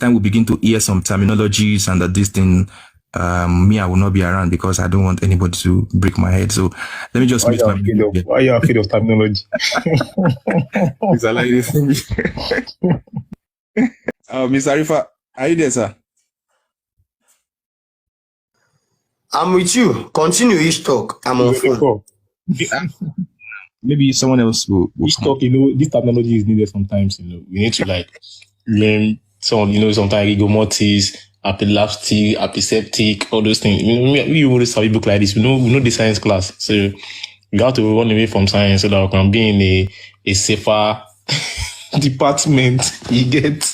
time we begin to hear some terminologies and that this thing, me, I will not be around because I don't want anybody to break my head. So let me just mute my mic. Why are you afraid of terminology? It's like this. Ms. Arifa, are you there, sir? I'm with you. Continue each talk. I'm on phone. Maybe someone else will Each talk, this terminology is needed sometimes. We need to learn some, sometimes rigomotis, epileptic, episeptic, all those things. We always have book like this. We know the science class, so we have to run away from science so that we can be in a safer department. You get,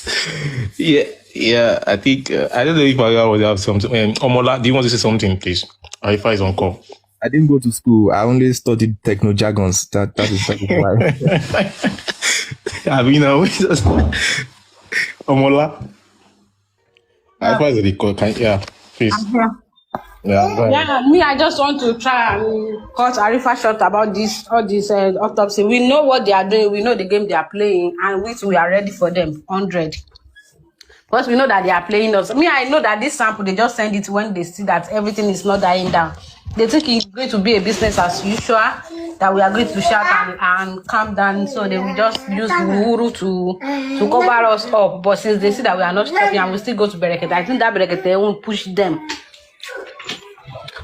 yeah. I think I don't know if I would have something. Omola, do you want to say something, please? Arifa is on call. I didn't go to school. I only studied techno jargons. That is why. I mean, Omola. Arifa is the call. Yeah, please. Yeah, me, I just want to try and cut Arifa short about all this autopsy. We know what they are doing. We know the game they are playing, and which we are ready for them, 100. Because we know that they are playing us. Me, I know that this sample, they just send it when they see that everything is not dying down. They think it's going to be a business as usual, that we are going to shout and calm down. So they will just use Uhuru to cover us up. But since they see that we are not stopping and we still go to Berekete, I think that Berekete won't push them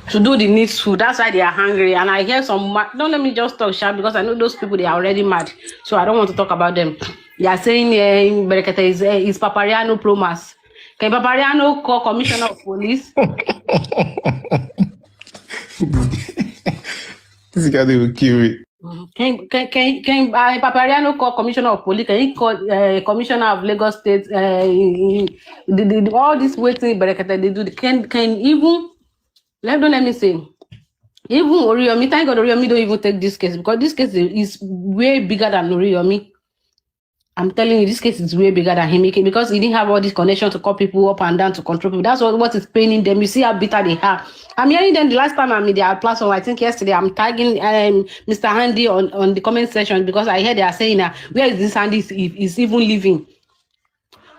to do the needful. That's why they are hungry. And I hear some, don't let me just talk sharp because I know those people, they are already mad. So I don't want to talk about them. They are saying Berekete is Papariano Promas. Can Papariano call Commissioner of Police? This guy will kill me. Can Papariano call Commissioner of Police? Can he call Commissioner of Lagos State? All this waiting Berekete they do. Can even don't let me say. Even Oriyomi, thank God Oriyomi don't even take this case because this case is way bigger than Oriyomi. I'm telling you, this case is way bigger than him because he didn't have all this connection to call people up and down to control people. That's what is paining them. You see how bitter they are. I'm hearing them the last time I'm in their platform. I think yesterday I'm tagging Mr. Handy on the comment section because I heard they are saying where is this Handy is even living.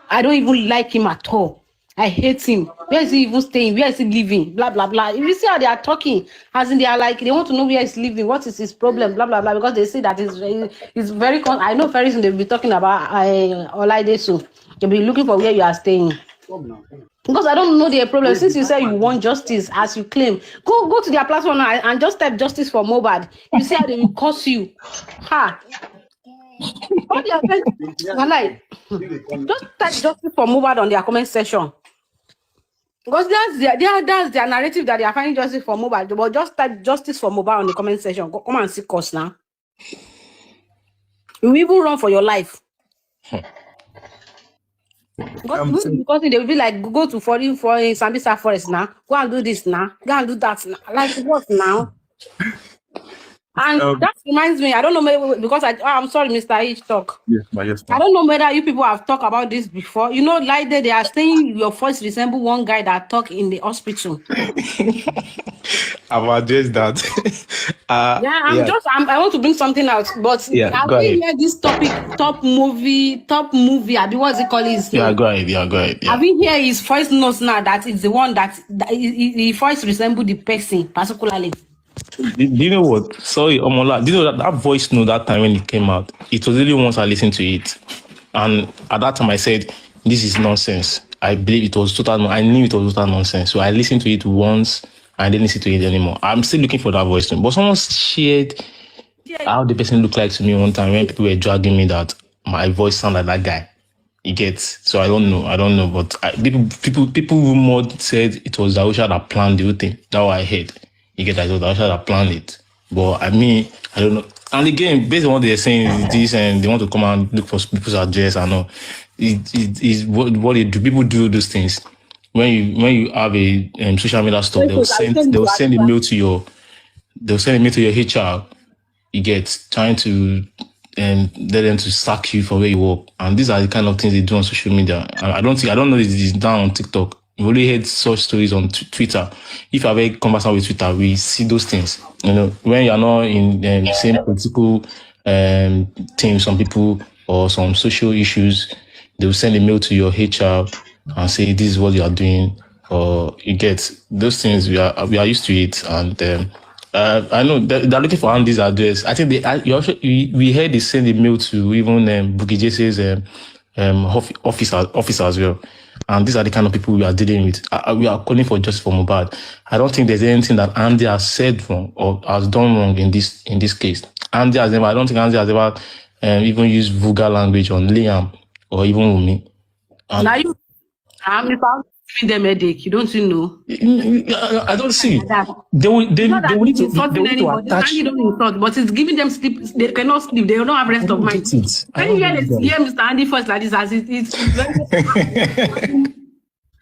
I don't even like him at all. I hate him. Where is he even staying? Where is he living? Blah, blah, blah. If you see how they are talking, as in they are like, they want to know where he's living, what is his problem, blah, blah, blah, because they see that it's very, I know very soon they'll be talking about Olaide soon. They'll be looking for where you are staying. Because I don't know their problem. Since you say you want justice, as you claim, go to their platform now and just type justice for mohbad. You see how they will curse you. Ha! What they are saying, just type justice for mohbad on their comment section. Because that's their narrative that they are finding justice for mohbad. But just type justice for mohbad on the comment section. Come and see us now. You will even run for your life. Because they will be like, go to for Sambisa Forest now. Go and do this now. Go and do that now. Like what now? And that reminds me, I don't know, because I'm sorry, Mr. H talk. Yes. I don't know whether you people have talked about this before. You know, like they are saying your voice resemble one guy that talk in the hospital. I've addressed that. I want to bring something out, but have you heard this top movie, what's it called? Go ahead. Have you heard his voice notes now that is the one that he voice resemble the person particularly? Do you know what? Sorry, Omola. Do you know that voice note that time when it came out? It was really once I listened to it, and at that time I said, "This is nonsense." I believe it was total. I knew it was total nonsense. So I listened to it once. I didn't listen to it anymore. I'm still looking for that voice note. But someone shared how the person looked like to me one time when people were dragging me that my voice sounded like that guy. You get? So I don't know. But people rumored said it was Darusha that planned the whole thing. That's what I heard. You get that? I should have planned it. But I mean, I don't know. And again, based on what they're saying is this, and they want to come and look for people's address and all. It's what they do. People do those things. When you have a social media stuff, they'll send a mail to your HR. You get trying to let them to sack you for where you work. And these are the kind of things they do on social media. I don't know if it's down on TikTok. We've only heard such stories on Twitter. If you have a conversation with Twitter, we see those things. You know, when you're not in the same political team, some people or some social issues, they will send a mail to your HR and say this is what you are doing, or you get those things. We are used to it, and I know they're looking for Andy's address. I think we heard they send a mail to even Bukky Jese's office as well. And these are the kind of people we are dealing with. We are calling for justice for Mohbad. I don't think there's anything that Andy has said wrong or has done wrong in this case. I don't think Andy has ever even used vulgar language on Liam or even Wunmi. Now you, if I'm giving them headache, you don't know. I don't see. They will need to attach. You don't insult, but it's giving them sleep. They cannot sleep. They don't have rest of mind. When you hear Mr. Andy first like this, as it's very,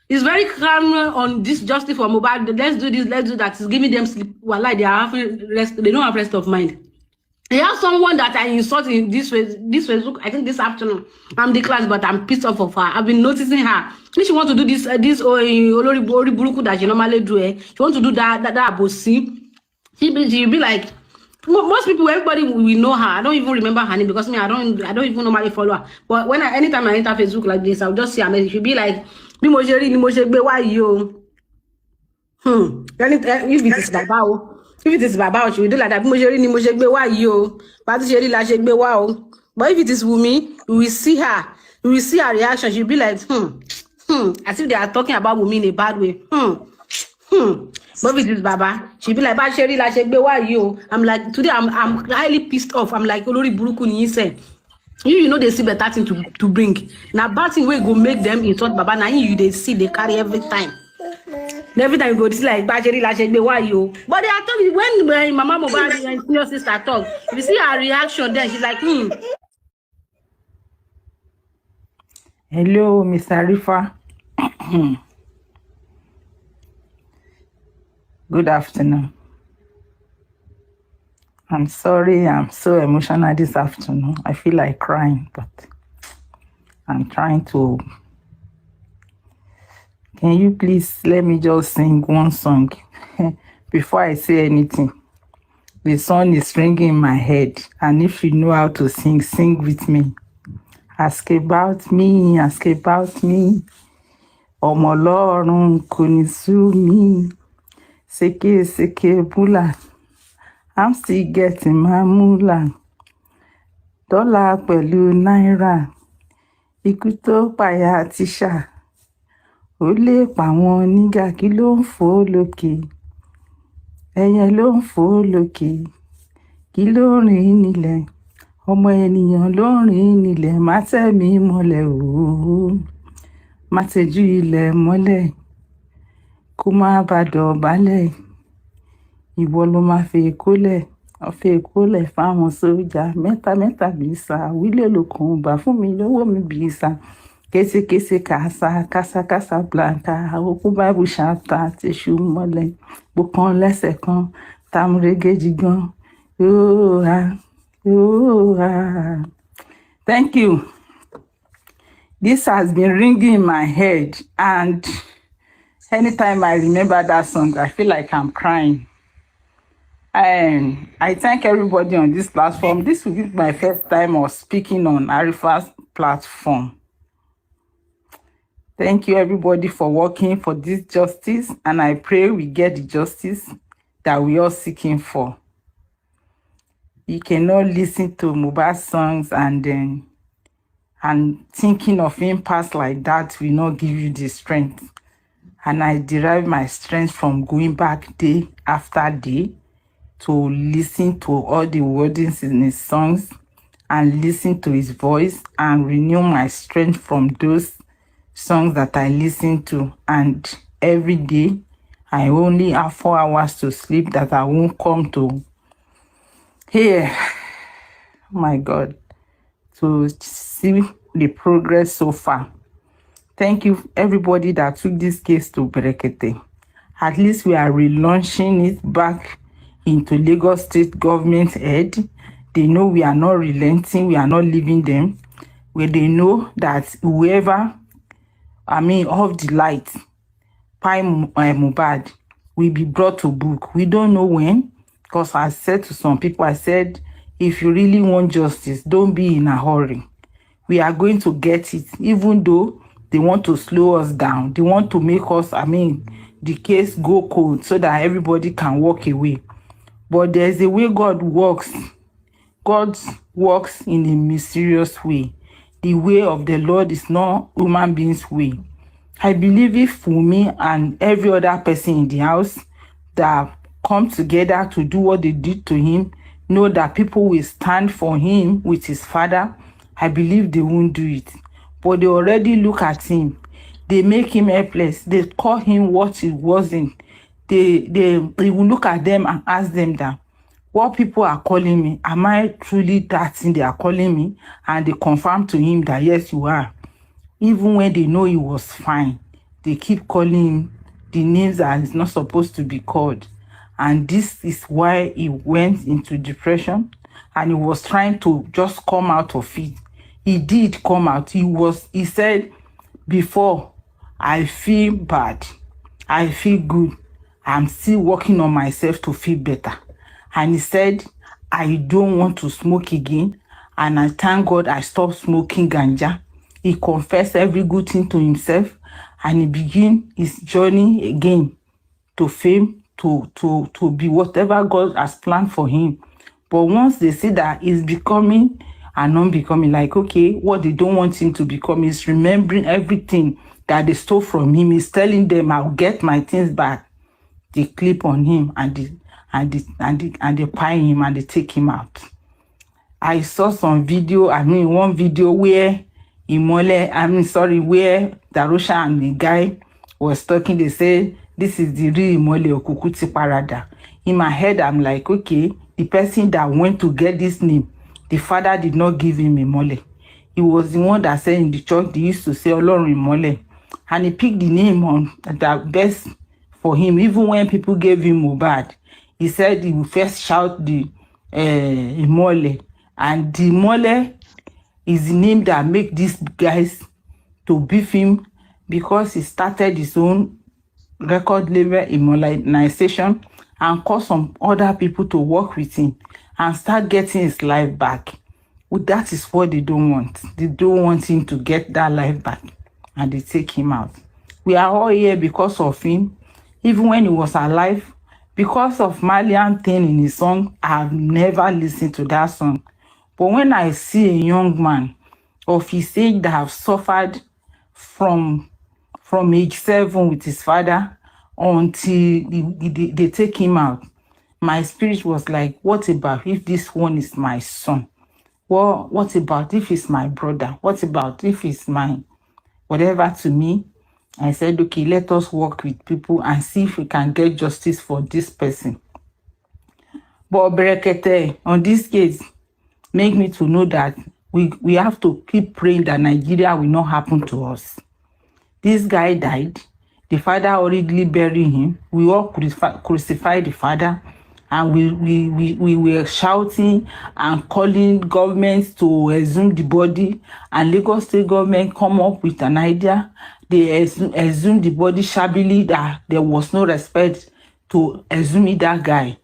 it's very calm on this justice for Mohbad. Let's do this, let's do that. It's giving them sleep. Well, like they are having rest. They don't have rest of mind. They have someone that I insult in this way. Look, I think this afternoon I'm the class, but I'm pissed off of her. I've been noticing her. If she want to do this Olori Buruku that she normally do, she want to do that bossy. She'll be like, most people, everybody will know her. I don't even remember her name because I don't even normally follow her. But anytime I enter Facebook like this, I'll just see her message. She'll be like, why you? If it is Baba. If it is Baba, she will do like that. Why you? But if it is Wunmi, we will see her. We will see her reaction. She'll be like, as if they are talking about Wunmi in a bad way. But if it is Baba, she'll be like, why you? I'm like, today I'm highly pissed off. I'm like, Olori Buruku ni say. You know they see better thing to bring. Now bad thing will go make them insult Baba. Now you they see they carry every time. Every time you go, it's like why you? But they are talking when my mama Mohbad and your sister talk. If you see her reaction, then she's like, Hello, Miss Arifa. Good afternoon. I'm sorry, I'm so emotional this afternoon. I feel like crying, but I'm trying to. Can you please let me just sing one song before I say anything? The song is ringing in my head, and if you know how to sing, sing with me. Ask about me, ask about me. Ọmọ Ọlọ́run kò ní sú mi. Seke bula. I'm still getting my moolah. Dollar pẹ̀lú náírà. Ikú tó pàyà tíṣà. Ó lè pa wọn nígà, kí ló ń fò lókè? Ẹyẹ ló ń fò lókè. Kí ló rìn nílẹ̀? Ọmọ ènìyàn ló rìn nílẹ̀. Má tẹ̀mí mọ́lẹ̀ o. Má tẹ̀jú ilẹ̀ mọ́lẹ̀. Kó má bá dọ̀bálẹ̀. Ìwọ ló máa fi kólẹ̀. Ọ̀fẹ́ kólẹ̀ fáwọn sójà. Mẹ́ta bìísà. Wílé lókun bá fún mi lówó mi bìísà. Kese casa blanca, oku Bible chapter, tissue mole, bukon lẹ́sẹ̀ kan, tamurege gan. Thank you. This has been ringing in my head, and anytime I remember that song, I feel like I'm crying. And I thank everybody on this platform. This will be my first time of speaking on Arifa's platform. Thank you, everybody, for working for this justice, and I pray we get the justice that we are seeking for. You cannot listen to Mohbad songs and thinking of him past like that will not give you the strength. And I derive my strength from going back day after day to listen to all the wordings in his songs and listen to his voice and renew my strength from those songs that I listen to. And every day I only have 4 hours to sleep that I won't come to here. Oh my God, to see the progress so far. Thank you, everybody that took this case to Berekete. At least we are relaunching it back into Lagos State government head. They know we are not relenting, we are not leaving them. Where they know that whoever of the light, Mohbad, will be brought to book. We don't know when, because I said to some people, I said, if you really want justice, don't be in a hurry. We are going to get it, even though They want to slow us down. They want to make us, the case go cold so that everybody can walk away. But there's a way God works. God works in a mysterious way. The way of the Lord is not human beings' way. I believe if WUNMi and every other person in the house that come together to do what they did to him, know that people will stand for him with his father, I believe they won't do it. But they already look at him. They make him helpless. They call him what he wasn't. They will look at them and ask them that, what people are calling me, am I truly that thing they are calling me? And they confirm to him that yes, you are. Even when they know he was fine, they keep calling him the names that he's not supposed to be called. And this is why he went into depression and he was trying to just come out of it. He did come out. He said, before, I feel bad, I feel good, I'm still working on myself to feel better. And he said, I don't want to smoke again. And I thank God I stopped smoking ganja. He confessed every good thing to himself. And he began his journey again to fame, to be whatever God has planned for him. But once they see that he's becoming and not becoming, like, okay, what they don't want him to become is remembering everything that they stole from him. He's telling them, I'll get my things back. They clip on him and they pie him and they take him out. I saw some video, one video where where Darusha and the guy was talking. They said, this is the real Imole Okukuti Parada. In my head, I'm like, okay, the person that went to get this name, the father did not give him Imole. He was the one that said in the church, they used to say, Olorun Imole. And he picked the name on that best for him. Even when people gave him mohbad, he said he would first shout the Imole. And the Imole is the name that make these guys to beef him, because he started his own record label immunization and cause some other people to work with him and start getting his life back. Well, that is what they don't want. They don't want him to get that life back, and they take him out. We are all here because of him. Even when he was alive, because of Malian thing in his song, I've never listened to that song. But when I see a young man of his age that have suffered from age 7 with his father until they take him out, my spirit was like, what about if this one is my son? Well, what about if it's my brother? What about if it's mine? Whatever to me, I said, okay, let us work with people and see if we can get justice for this person. But Berekete, on this case, make me to know that we have to keep praying that Nigeria will not happen to us. This guy died. The father already buried him. We all crucified the father, and we were shouting and calling governments to exhume the body, and Lagos State government come up with an idea. They exhumed the body shabbily, that there was no respect to exhume that guy.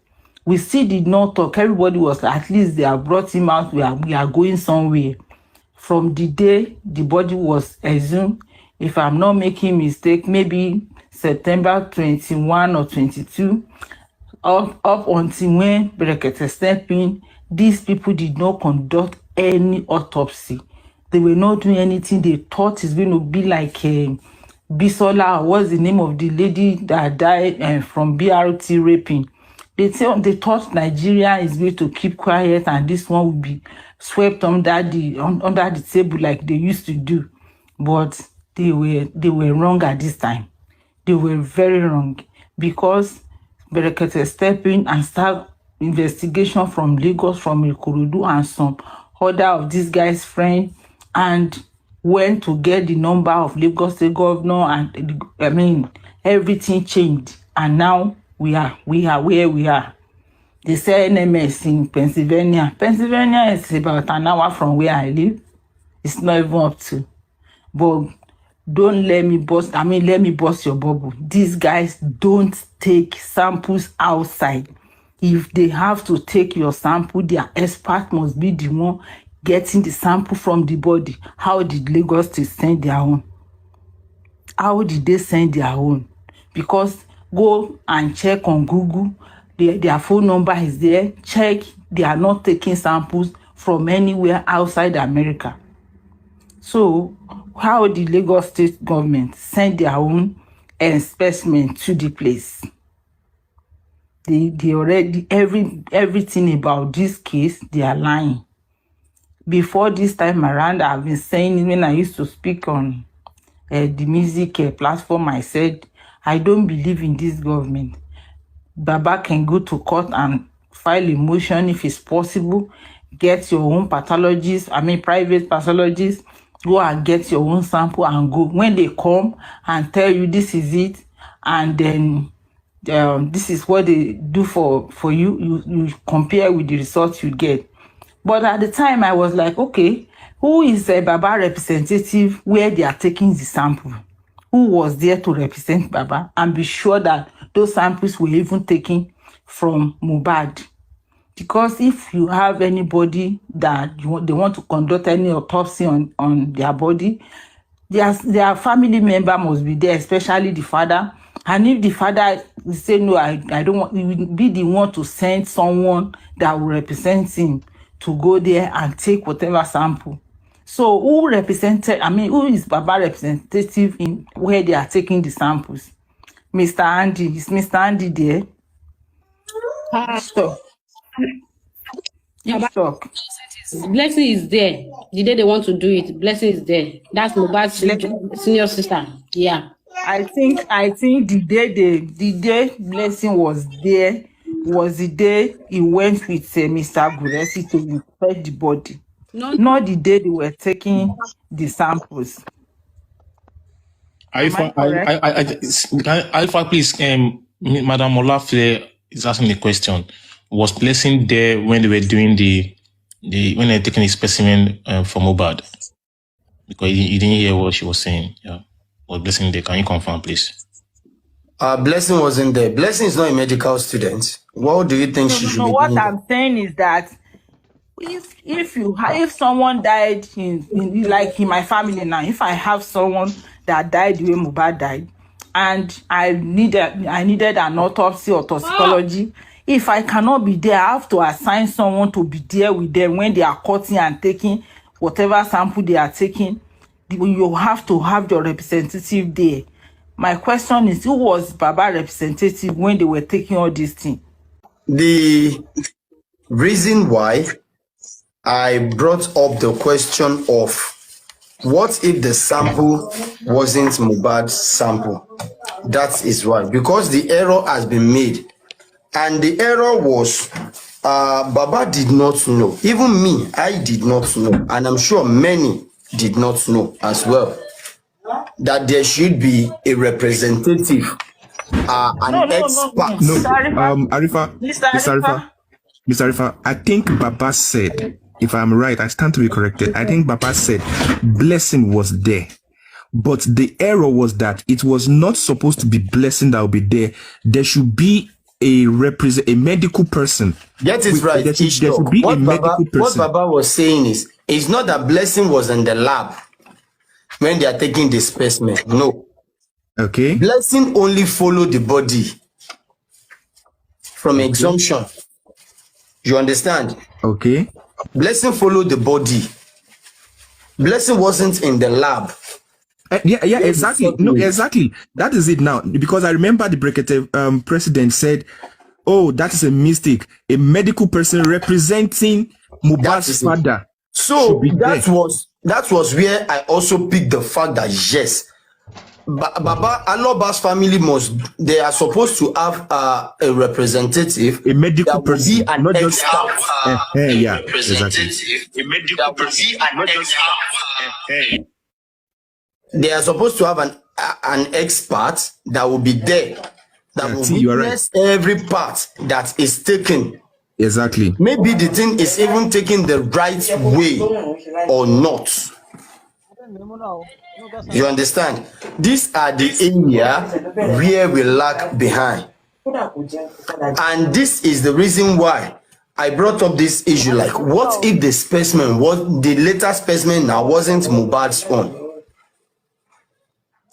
We still did not talk. Everybody was, at least they have brought him out. We are going somewhere. From the day the body was exhumed, if I'm not making mistake, maybe September 21 or 22, up until when Berekete stepped in, these people did not conduct any autopsy. They were not doing anything. They thought it's going to be like Bisola, what's the name of the lady that died from BRT raping. They thought Nigeria is going to keep quiet and this one will be swept under the table like they used to do. But they were wrong at this time. They were very wrong, because Berekete stepped in and start investigation from Lagos, from Ikorodu, and some other of these guys' friends, and went to get the number of Lagos State governor, and everything changed, and now we are where we are. They say NMS in Pennsylvania. Pennsylvania is about an hour from where I live. It's not even up to. But don't let me bust your bubble. These guys don't take samples outside. If they have to take your sample, their expert must be the one getting the sample from the body. How did Lagos State send their own? how did they send their own? Because go and check on Google, their phone number is there. Check, they are not taking samples from anywhere outside America. So how the Lagos state government send their own specimen to the place? They already everything about this case, they are lying. Before this time around, I've been saying, when I used to speak on the music platform, I said, I don't believe in this government. Baba can go to court and file a motion if it's possible. Get your own pathologist, private pathologist, go and get your own sample and go. When they come and tell you this is it, and then this is what they do for you, you compare with the results you get. But at the time, I was like, okay, who is a Baba representative where they are taking the sample? Who was there to represent Baba and be sure that those samples were even taken from mohbad? Because if you have anybody that they want to conduct any autopsy on their body, their family member must be there, especially the father. And if the father say, no, I don't want, he will be the one to send someone that will represent him to go there and take whatever sample. So who is Baba representative in where they are taking the samples? Mr. Andy, is Mr. Andy there? Stop. Stop. Blessing is there. The day they want to do it, Blessing is there. That's mohbad's senior sister. Yeah. I think the day Blessing was there was the day he went with Mr. Guresi to inspect the body. Not the day they were taking the samples. Alpha, please, Madam Olafle is asking the question. Was Blessing there when they were doing when they were taking the specimen from mohbad? Because you didn't hear what she was saying. Yeah. Was Blessing there? Can you confirm, please? Blessing wasn't there. Blessing is not a medical student. What do you think she should be what doing? I'm saying is that if someone died in like in my family now, if I have someone that died the way mohbad died, and I needed an autopsy or toxicology, if I cannot be there, I have to assign someone to be there with them when they are cutting and taking whatever sample they are taking. You have to have your representative there. My question is, who was Baba representative when they were taking all these things? The reason why I brought up the question of what if the sample wasn't mohbad's sample? That is why. Because the error has been made. And the error was Baba did not know. Even me, I did not know. And I'm sure many did not know as well that there should be a representative, an expert. No, Mr. Arifa, I think Baba said, if I'm right, I stand to be corrected. I think Baba said Blessing was there. But the error was that it was not supposed to be Blessing that will be there. There should be a medical person. Get it right. There should be a medical person. What Baba was saying is, it's not that Blessing was in the lab when they are taking the specimen. No. Okay. Blessing only followed the body from exhumption. You understand? Okay. Blessing followed the body. Blessing wasn't in the lab. Yeah, exactly. No, exactly. That is it now. Because I remember the Brekete president said, oh, that is a mistake. A medical person representing mohbad's father. So that was where I also picked the fact that yes, Baba Aloba's family they are supposed to have a representative, a medical person, not just yeah, exactly. A medical person, not just they are supposed to have an expert that will be there, that will witness every part that is taken. Exactly. Maybe the thing is even taken the right way or not. You understand? These are the area where we lag behind. And this is the reason why I brought up this issue. Like, what if the specimen, the later specimen now wasn't mohbad's own?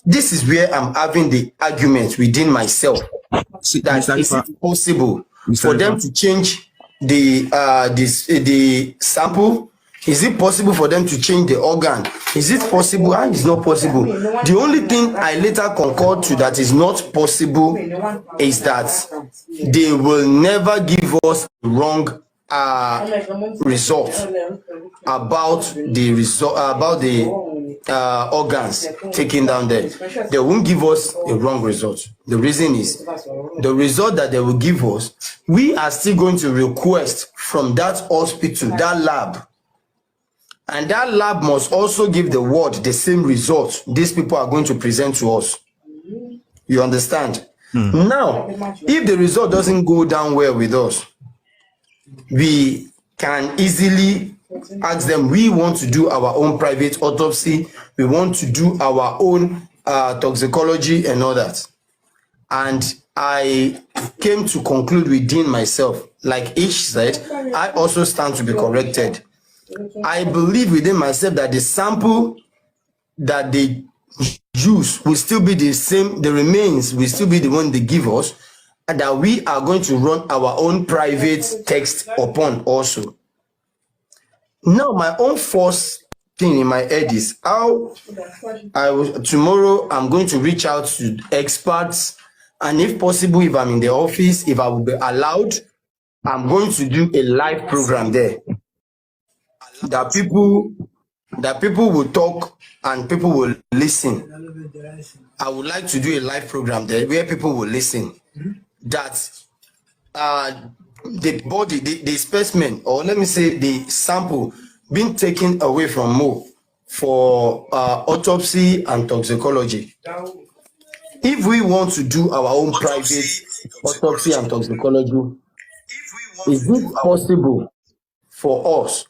This is where I'm having the argument within myself. See, That Mr. is Ifa, it possible Mr. for them Ifa. to change the sample? Is it possible for them to change the organ? Is it possible? And it's not possible. The only thing I later concurred to that is not possible is that they will never give us wrong result about the organs taken down there. They won't give us a wrong result. The reason is the result that they will give us, we are still going to request from that hospital, that lab, and that lab must also give the ward the same result these people are going to present to us. You understand? Now, if the result doesn't go down well with us, we can easily ask them, we want to do our own private autopsy, we want to do our own toxicology and all that. And I came to conclude within myself, like Ish said, I also stand to be corrected. I believe within myself that the sample that they use will still be the same, the remains will still be the one they give us, and that we are going to run our own private text upon also. Now, my own first thing in my head is how tomorrow I'm going to reach out to experts, and if possible, if I'm in the office, if I will be allowed, I'm going to do a live program there. That people will talk and people will listen. I would like to do a live program there where people will listen. That the body, the specimen, or let me say the sample being taken away from Mo for autopsy and toxicology. If we want to do our own private autopsy and toxicology, is it possible for us,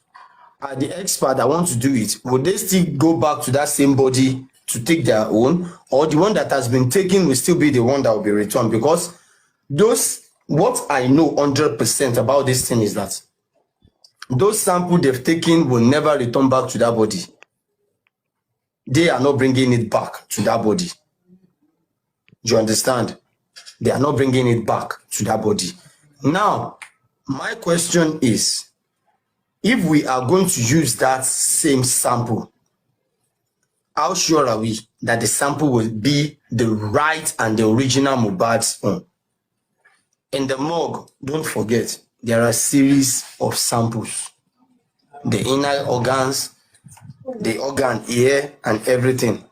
the expert that want to do it, would they still go back to that same body to take their own, or the one that has been taken will still be the one that will be returned? Because what I know 100% about this thing is that those samples they've taken will never return back to that body. They are not bringing it back to that body. Do you understand? They are not bringing it back to that body. Now, my question is, if we are going to use that same sample, how sure are we that the sample will be the right and the original Mohbad's own? In the morgue, don't forget, there are a series of samples. The inner organs, the organ ear, and everything.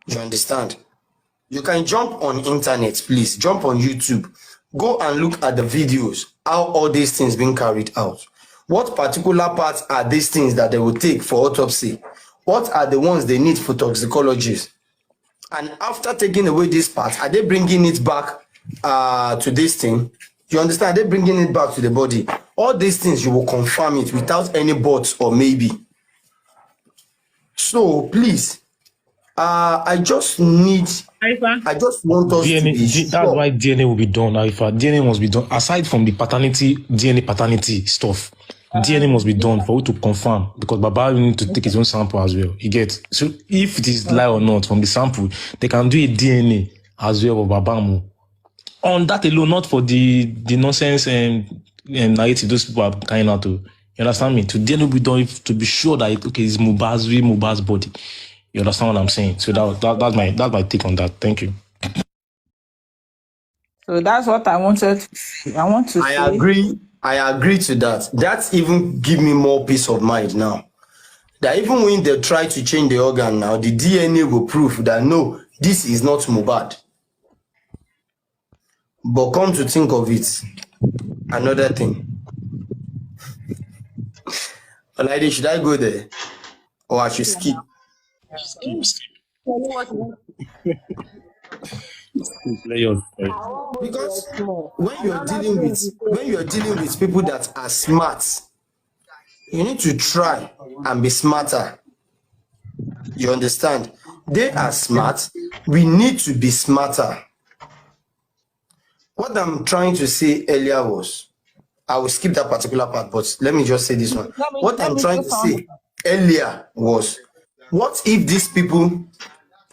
You understand? You can jump on internet, please. Jump on YouTube. Go and look at the videos, how all these things being carried out. What particular parts are these things that they will take for autopsy? What are the ones they need for toxicologists? And after taking away this part, are they bringing it back to this thing? You understand? They're bringing it back to the body. All these things, you will confirm it without any buts or maybe. So please, I just want us DNA, to be sure. that's why DNA will be done, Alpha. DNA must be done. Aside from the DNA paternity stuff, DNA must be done for you to confirm, because Baba will need to take his own sample as well. You get? So if it is lie or not from the sample, they can do a DNA as well of Babamu. On that alone, not for the nonsense and narrative those people are carrying out to. You understand me? To DNA will be done to be sure that it's Mohbad's body. You understand what I'm saying? So that's my take on that. Thank you. So that's what I wanted to say. I agree to that. That even give me more peace of mind now. That even when they try to change the organ now, the DNA will prove that no, this is not Mohbad. But come to think of it, another thing. Lady, should I go there? Or I should skip? Because when you're dealing with people that are smart, you need to try and be smarter. You understand? They are smart. We need to be smarter. What I'm trying to say earlier was, I will skip that particular part, but let me just say this one. What I'm trying to say earlier was, what if these people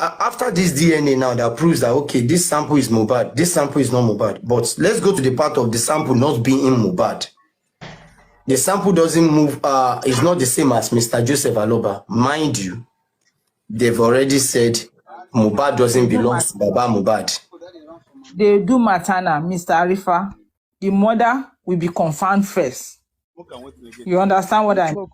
after this DNA now that proves that, okay, this sample is Mohbad, this sample is not Mohbad. But let's go to the part of the sample not being in Mohbad. The sample doesn't move, is not the same as Mr. Joseph Aloba. Mind you, they've already said Mohbad doesn't belong to Baba Mohbad. They do matana, Mr. Arifa. The mother will be confirmed first. You understand what I mean?